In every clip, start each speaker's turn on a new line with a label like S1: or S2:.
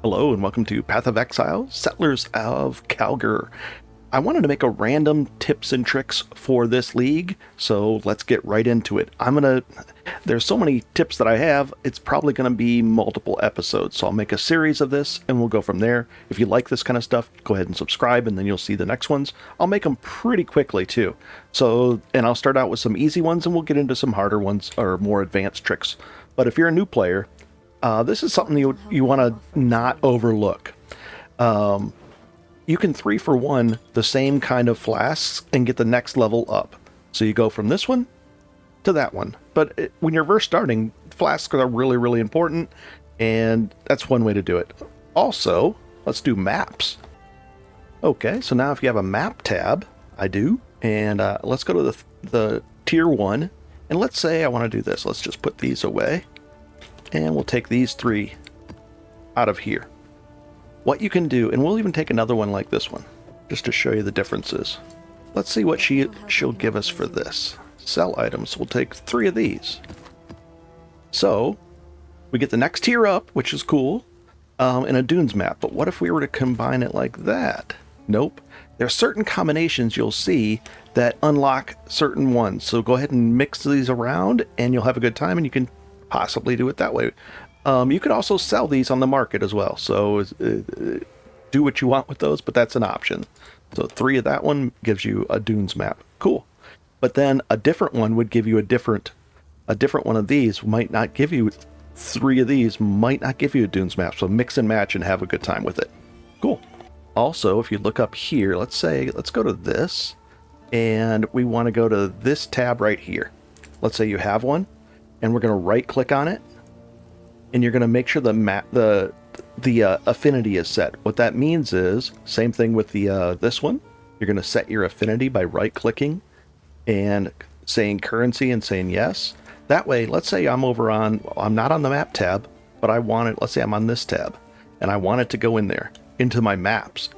S1: Hello and welcome to Path of Exile, Settlers of Kalguur. I wanted to make a random tips and tricks for this league, so let's get right into it. There's so many tips that I have, it's probably going to be multiple episodes, so I'll make a series of this and we'll go from there. If you like this kind of stuff, go ahead and subscribe and then you'll see the next ones. I'll make them pretty quickly too. And I'll start out with some easy ones and we'll get into some harder ones or more advanced tricks. But if you're a new player, this is something you want to not overlook. You can 3-for-1 the same kind of flasks and get the next level up. So you go from this one to that one. But when you're first starting, flasks are really, really important, and that's one way to do it. Also, let's do maps. Okay, so now if you have a map tab, I do, and let's go to the tier 1, and let's say I want to do this. Let's just put these away. And we'll take these 3 out of here. What you can do, and we'll even take another one like this one, just to show you the differences. Let's see what she'll give us for this. Sell items. We'll take 3 of these. So, we get the next tier up, which is cool, in a Dunes map. But what if we were to combine it like that? Nope. There are certain combinations you'll see that unlock certain ones. So go ahead and mix these around, and you'll have a good time, and you can possibly do it that way. You could also sell these on the market as well, so do what you want with those, but that's an option. So 3 of that one gives you a Dunes map. Cool. But then a different one would give you a different one of these. Might not give you 3 of these, might not give you a Dunes map, so mix and match and have a good time with it. Cool. Also, if you look up here, let's go to this, and we want to go to this tab right here. Let's say you have one, and we're going to right click on it, and you're going to make sure the affinity is set. What that means is, same thing with this one, you're going to set your affinity by right clicking and saying currency and saying yes. That way, let's say I'm not on the map tab, but let's say I'm on this tab, and I want it to go in there, into my maps,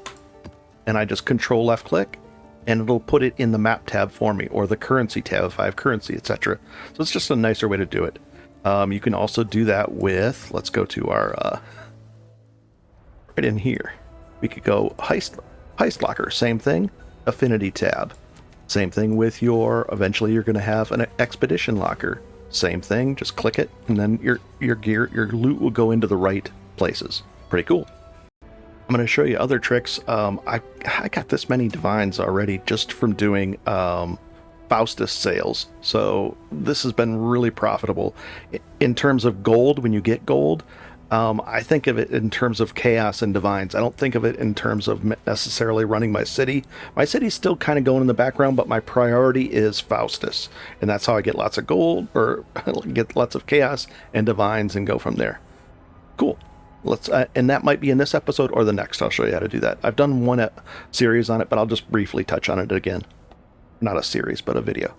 S1: and I just control left click, and it'll put it in the map tab for me, or the currency tab if I have currency, etc. So it's just a nicer way to do it. You can also do that with, let's go to our, right in here. We could go Heist Locker, same thing, affinity tab. Same thing with eventually you're going to have an expedition locker. Same thing, just click it, and then your loot will go into the right places. Pretty cool. I'm going to show you other tricks. I got this many divines already just from doing Faustus sales. So this has been really profitable. In terms of gold, when you get gold, I think of it in terms of chaos and divines. I don't think of it in terms of necessarily running my city. My city's still kind of going in the background, but my priority is Faustus. And that's how I get lots of gold, or get lots of chaos and divines and go from there. Cool. And that might be in this episode or the next. I'll show you how to do that. I've done one series on it, but I'll just briefly touch on it again. Not a series, but a video.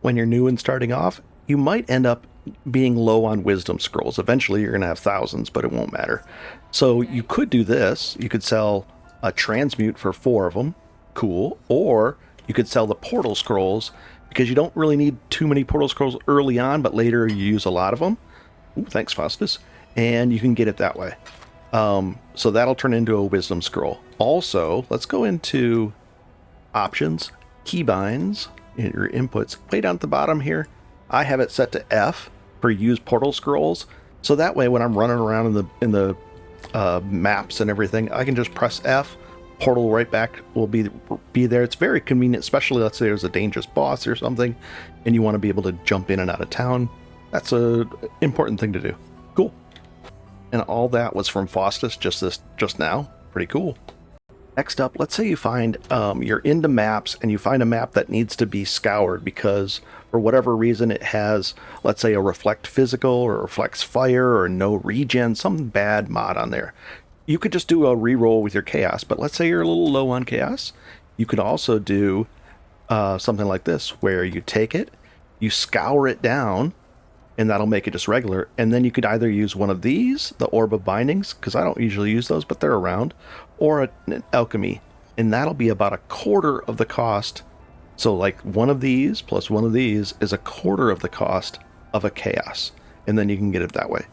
S1: When you're new and starting off, you might end up being low on wisdom scrolls. Eventually, you're going to have thousands, but it won't matter. So you could do this. You could sell a transmute for 4 of them. Cool. Or you could sell the portal scrolls, because you don't really need too many portal scrolls early on, but later you use a lot of them. Ooh, thanks, Faustus. And you can get it that way. So that'll turn into a wisdom scroll. Also, let's go into options, keybinds, your inputs. Way down at the bottom here, I have it set to F for use portal scrolls. So that way, when I'm running around in the maps and everything, I can just press F. Portal right back will be there. It's very convenient, especially let's say there's a dangerous boss or something, and you want to be able to jump in and out of town. That's an important thing to do. Cool. And all that was from Faustus just now. Pretty cool. Next up, let's say you find you're into maps and you find a map that needs to be scoured because for whatever reason it has, let's say, a reflect physical or reflects fire or no regen, some bad mod on there. You could just do a reroll with your chaos, but let's say you're a little low on chaos. You could also do something like this, where you take it, you scour it down, and that'll make it just regular. And then you could either use one of these, the Orb of Bindings, because I don't usually use those, but they're around, or an Alchemy, and that'll be about a quarter of the cost. So like one of these plus one of these is a quarter of the cost of a Chaos, and then you can get it that way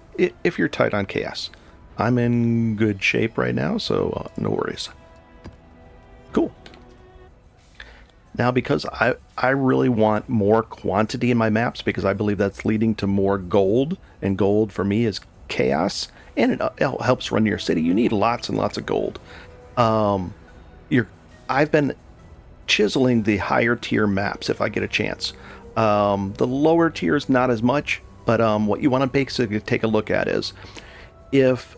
S1: if you're tight on Chaos. I'm in good shape right now, so no worries. Cool. Now, because I really want more quantity in my maps, because I believe that's leading to more gold, and gold for me is chaos, and it helps run your city. You need lots and lots of gold. I've been chiseling the higher tier maps if I get a chance. The lower tiers not as much, but what you want to basically take a look at is if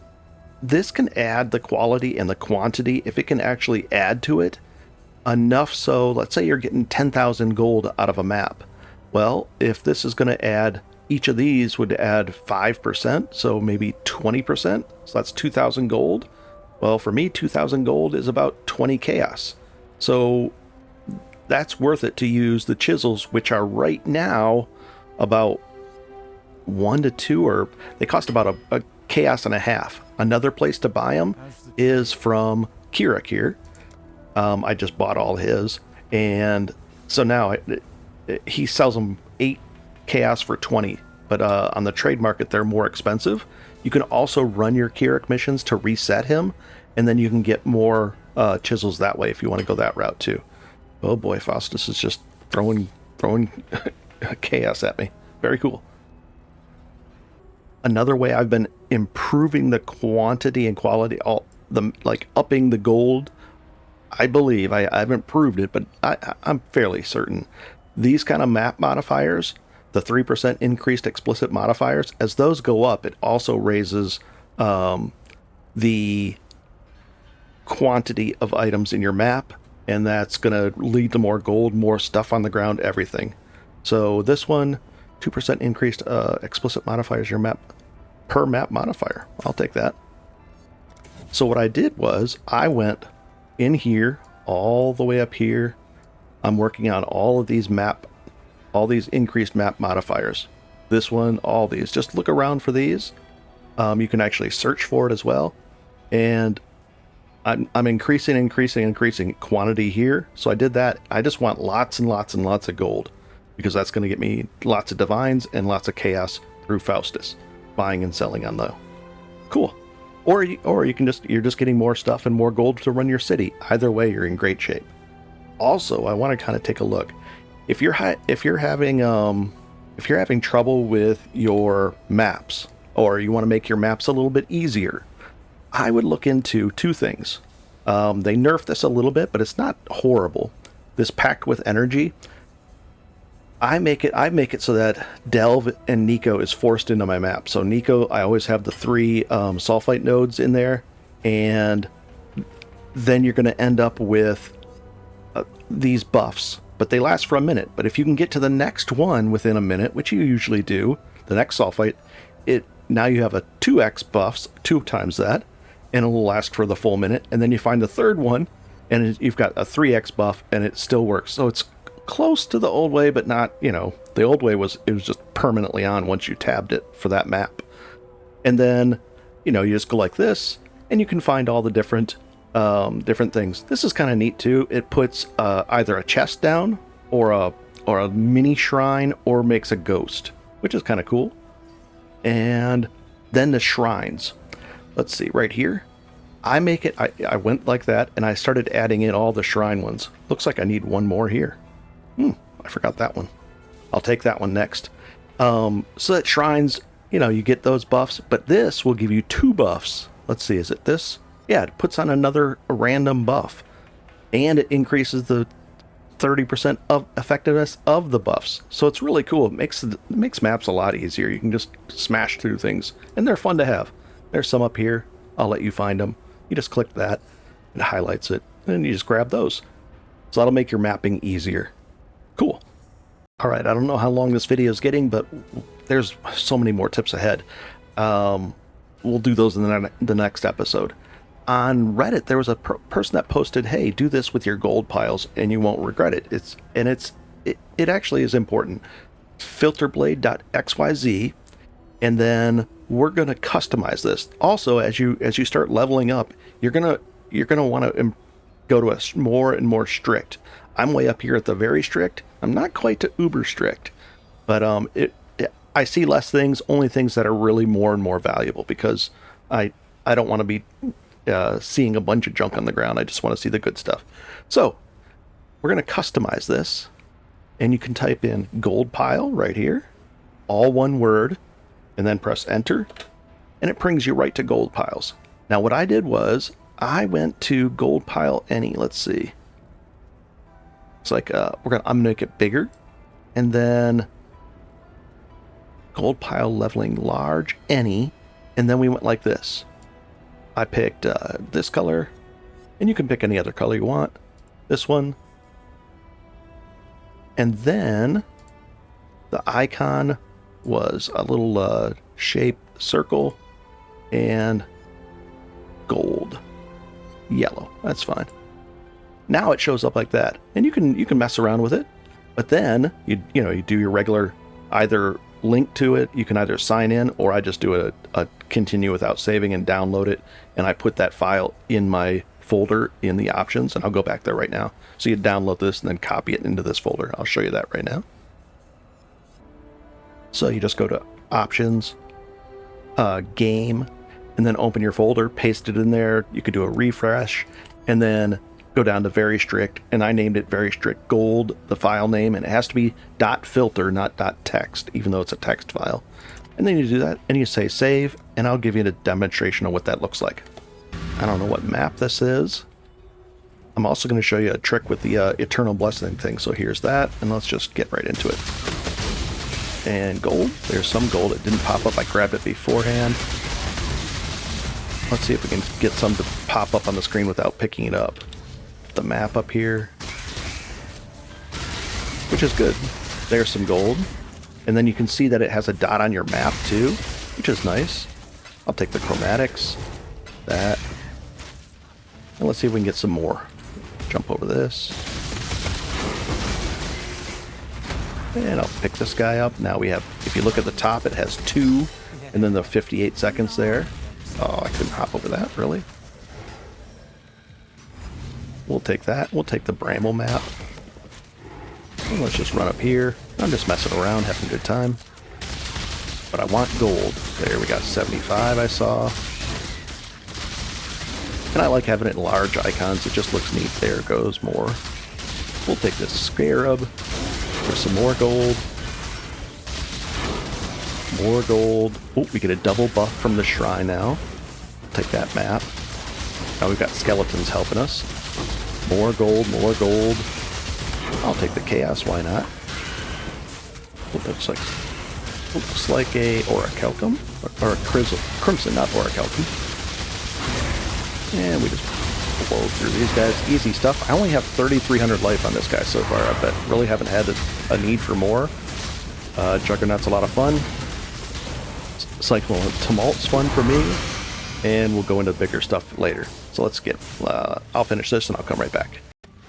S1: this can add the quality and the quantity, if it can actually add to it enough, so let's say you're getting 10,000 gold out of a map. Well, if this is going to add, each of these would add 5%, so maybe 20%, so that's 2,000 gold. Well, for me, 2,000 gold is about 20 chaos. So that's worth it to use the chisels, which are right now about 1 to 2, or they cost about a chaos and a half. Another place to buy them is from Kira here. I just bought all his, and so now he sells them 8 chaos for 20, but on the trade market they're more expensive. You can also run your Kirik missions to reset him, and then you can get more chisels that way if you want to go that route too. Oh boy, Faustus is just throwing chaos at me. Very cool. Another way I've been improving the quantity and quality, upping the gold, I believe, I haven't proved it, but I'm fairly certain. These kind of map modifiers, the 3% increased explicit modifiers, as those go up, it also raises the quantity of items in your map, and that's going to lead to more gold, more stuff on the ground, everything. So this one, 2% increased explicit modifiers your map per map modifier. I'll take that. So what I did was I went in here all the way up here. I'm working on all of these increased map modifiers. This one, all these. Just look around for these. You can actually search for it as well. And I'm increasing quantity here. So I did that. I just want lots and lots and lots of gold, because that's going to get me lots of divines and lots of chaos through Faustus, buying and selling on the cool. Or you can you're just getting more stuff and more gold to run your city. Either way, you're in great shape. Also, I want to kind of take a look. If you're having trouble with your maps, or you want to make your maps a little bit easier, I would look into 2 things. They nerfed this a little bit, but it's not horrible. This pack with energy, I make it so that Delve and Nico is forced into my map. So Nico, I always have the 3 sulfite nodes in there, and then you're going to end up with these buffs, but they last for a minute. But if you can get to the next one within a minute, which you usually do, the next sulfite, now you have a 2x buffs, 2 times that, and it will last for the full minute. And then you find the third one, and you've got a 3x buff, and it still works. So it's close to the old way, but not, the old way was just permanently on once you tabbed it for that map. And then, you just go like this, and you can find all the different things. This is kind of neat too. It puts either a chest down, or a mini shrine, or makes a ghost, which is kind of cool. And then the shrines. Let's see, right here. I went like that, and I started adding in all the shrine ones. Looks like I need one more here. I forgot that one. I'll take that one next. So that shrines, you get those buffs, but this will give you 2 buffs. Let's see, is it this? Yeah, it puts on another random buff, and it increases the 30% of effectiveness of the buffs. So it's really cool. It makes maps a lot easier. You can just smash through things, and they're fun to have. There's some up here. I'll let you find them. You just click that, it highlights it, and you just grab those. So that'll make your mapping easier. Cool. All right, I don't know how long this video is getting, but there's so many more tips ahead. We'll do those in the next episode. On Reddit, there was a person that posted, "Hey, do this with your gold piles, and you won't regret it." It actually is important. Filterblade.xyz, and then we're going to customize this. Also, as you start leveling up, you're gonna want to go to a more and more strict. I'm way up here at the very strict. I'm not quite to uber strict, but I see less things, only things that are really more and more valuable, because I I don't want to be seeing a bunch of junk on the ground. I just want to see the good stuff. So we're going to customize this, and you can type in gold pile right here, all one word, and then press enter, and it brings you right to gold piles. Now what I did was I went to gold pile any. Let's see. It's like I'm gonna make it bigger, and then gold pile leveling large any, and then we went like this. I picked this color, and you can pick any other color you want. This one. And then the icon was a little shaped circle and gold. Yellow. That's fine. Now it shows up like that. And you can mess around with it. But then you do your regular either link to it, you can either sign in, or I just do a continue without saving and download it, and I put that file in my folder in the options, and I'll go back there right now. So you download this and then copy it into this folder. I'll show you that right now. So you just go to options, game, and then open your folder, paste it in there. You could do a refresh, and then go down to very strict, and I named it very strict gold, the file name, and it has to be .filter, not .text, even though it's a text file. And then you do that, and you say save, and I'll give you a demonstration of what that looks like. I don't know what map this is. I'm also going to show you a trick with the eternal blessing thing. So here's that, and let's just get right into it. And gold, there's some gold. It didn't pop up, I grabbed it beforehand. Let's see if we can get some to pop up on the screen without picking it up. The map up here, which is good. There's some gold, and then you can see that it has a dot on your map too, which is nice. I'll take the chromatics, that, and let's see if we can get some more. Jump over this, and I'll pick this guy up. Now we have, if you look at the top, it has 2, and then the 58 seconds there. Oh, I couldn't hop over that, really? We'll take that. We'll take the Bramble map. And let's just run up here. I'm just messing around, having a good time. But I want gold. There, we got 75, I saw. And I like having it in large icons. It just looks neat. There goes more. We'll take this Scarab. There's some more gold. More gold. Oh, we get a double buff from the shrine now. Take that map. Now we've got skeletons helping us. More gold, more gold. I'll take the chaos, why not? It looks like a orichalcum, or a crimson, not orichalcum. And we just blow through these guys. Easy stuff. I only have 3,300 life on this guy so far. I bet really haven't had a need for more. Juggernaut's a lot of fun. Cycle of Tumult's fun for me. And we'll go into bigger stuff later. So let's get, I'll finish this and I'll come right back.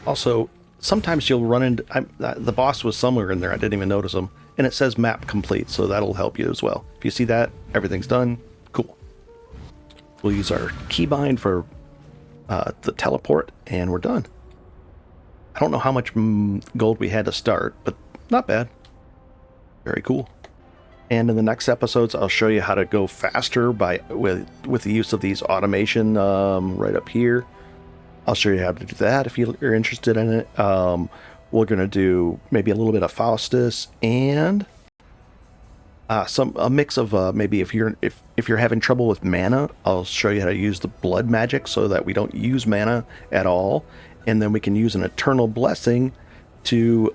S1: Also, sometimes you'll run into, the boss was somewhere in there, I didn't even notice him, and it says map complete, so that'll help you as well. If you see that, everything's done, cool. We'll use our keybind for the teleport, and we're done. I don't know how much gold we had to start, but not bad. Very cool. And in the next episodes, I'll show you how to go faster with the use of these automation right up here. I'll show you how to do that if you're interested in it. We're going to do maybe a little bit of Faustus and a mix of maybe if you're having trouble with mana, I'll show you how to use the blood magic so that we don't use mana at all, and then we can use an eternal blessing to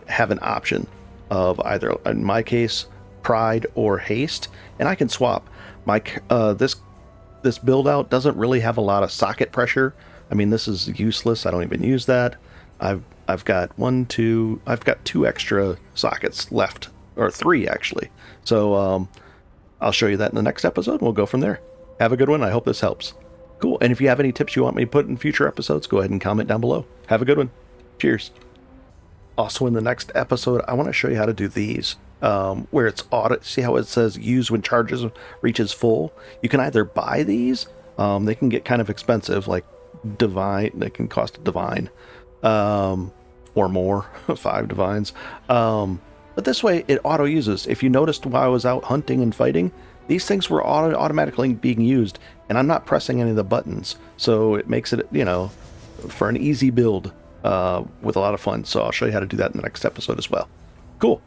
S1: have an option of either, in my case, pride or haste, and I can swap. My this build out doesn't really have a lot of socket pressure. I mean, this is useless. I don't even use that. I've got I've got 2 extra sockets left, or 3 actually. So I'll show you that in the next episode. We'll go from there. Have a good one. I hope this helps. Cool. And if you have any tips you want me to put in future episodes, go ahead and comment down below. Have a good one. Cheers. Also, in the next episode, I want to show you how to do these. Where it's audit. See how it says use when charges reaches full? You can either buy these. They can get kind of expensive, like divine. They can cost a divine, or more, 5 divines. But this way, it auto uses. If you noticed while I was out hunting and fighting, these things were automatically being used, and I'm not pressing any of the buttons, so it makes it, for an easy build with a lot of fun. So I'll show you how to do that in the next episode as well. Cool.